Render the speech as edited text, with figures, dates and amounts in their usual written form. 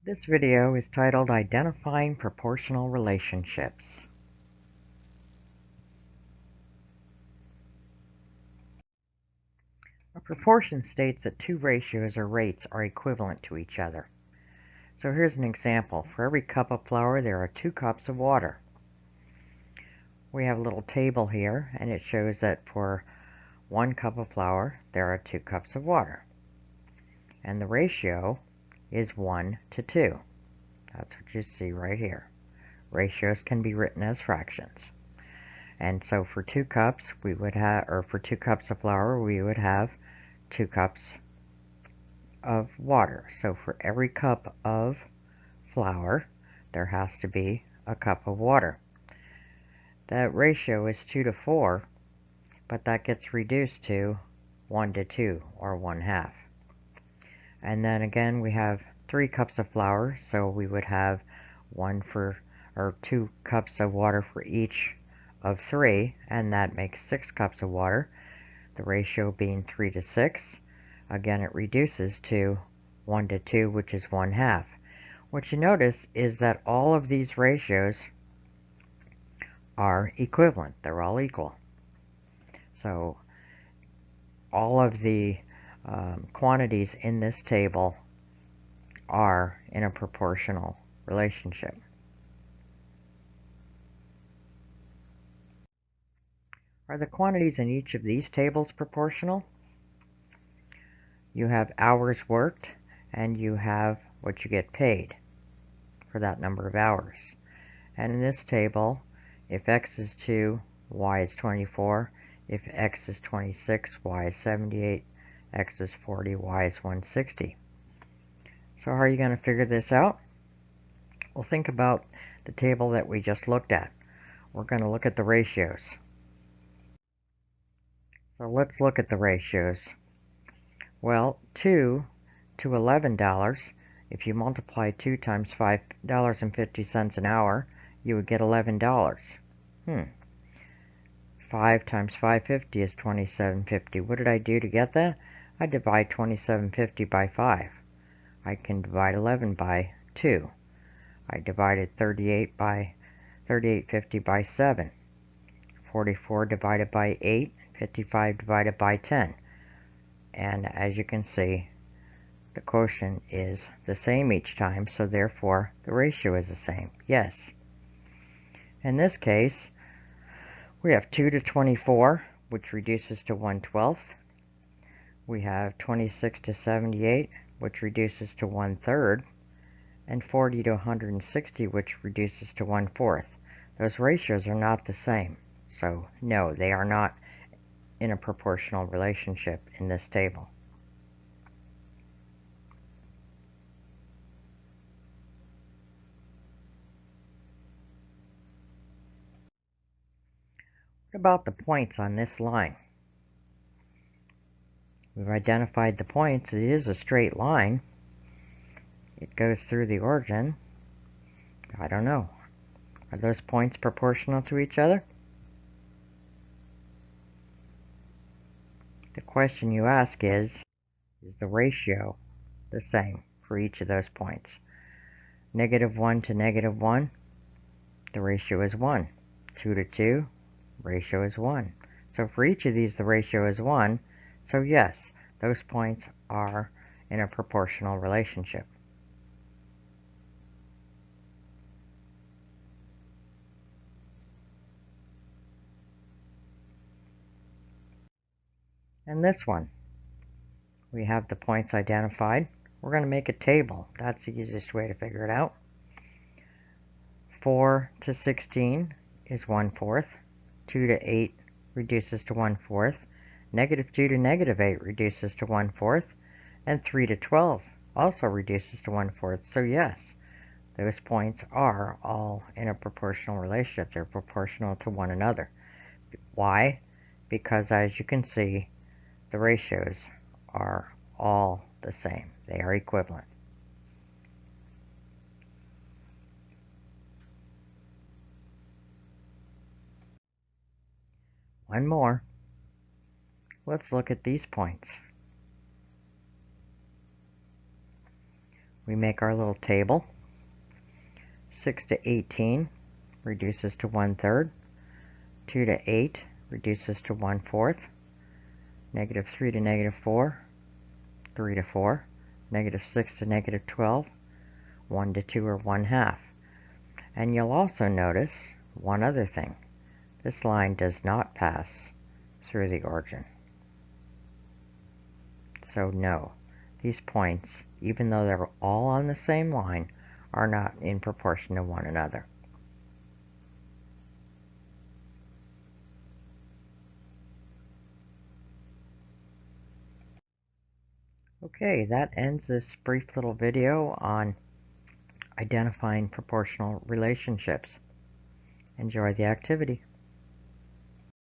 This video is titled Identifying Proportional Relationships. A proportion states that two ratios or rates are equivalent to each other. So here's an example. For every cup of flour, there are 2 cups of water. We have a little table here, and it shows that for 1 cup of flour, there are 2 cups of water. And the ratio is 1 to 2. That's what you see right here. Ratios can be written as fractions. And so for 2 cups, we would have, or for 2 cups of flour, we would have 2 cups of water. So for every cup of flour, there has to be a cup of water. That ratio is 2 to 4, but that gets reduced to 1 to 2, or 1/2. And then again, we have 3 cups of flour, so we would have 2 cups of water for each of 3, and that makes 6 cups of water. The ratio being 3 to 6. Again, it reduces to 1 to 2, which is 1/2. What you notice is that all of these ratios are equivalent. They're all equal. So all of the quantities in this table are in a proportional relationship. Are the quantities in each of these tables proportional? You have hours worked, and you have what you get paid for that number of hours. And in this table, if x is 2, y is 24. If x is 26, y is 78. X is 40, y is 160. So how are you going to figure this out? Well, think about the table that we just looked at. We're going to look at the ratios. So let's look at the ratios. Well, 2 to $11, if you multiply 2 times $5.50 an hour, you would get $11. 5 times 550 is $27.50. What did I do to get that? I divide $27.50 by 5. I can divide 11 by 2. I divided 38.50 by 7. 44 divided by 8. 55 divided by 10. And as you can see, the quotient is the same each time, so therefore the ratio is the same. Yes. In this case, we have 2 to 24, which reduces to 1/12. We have 26 to 78, which reduces to 1/3, and 40 to 160, which reduces to 1/4. Those ratios are not the same, so no, they are not in a proportional relationship in this table. What about the points on this line? We've identified the points. It is a straight line. It goes through the origin. I don't know. Are those points proportional to each other? The question you ask is the ratio the same for each of those points? -1 to -1, the ratio is 1. 2 to 2, ratio is 1. So for each of these, the ratio is 1. So yes, those points are in a proportional relationship. And this one, we have the points identified. We're going to make a table. That's the easiest way to figure it out. 4 to 16 is 1/4. 2 to 8 reduces to 1/4. -2 to -8 reduces to 1/4. And 3 to 12 also reduces to 1/4. So yes, those points are all in a proportional relationship. They're proportional to one another. Why? Because as you can see, the ratios are all the same. They are equivalent. One more. Let's look at these points. we make our little table. 6 to 18 reduces to 1/3. 2 to 8 reduces to 1/4. -3 to -4, 3 to 4. -6 to -12, 1 to 2 or 1/2. And you'll also notice one other thing. This line does not pass through the origin. So no, these points, even though they're all on the same line, are not in proportion to one another. Okay, that ends this brief little video on identifying proportional relationships. Enjoy the activity.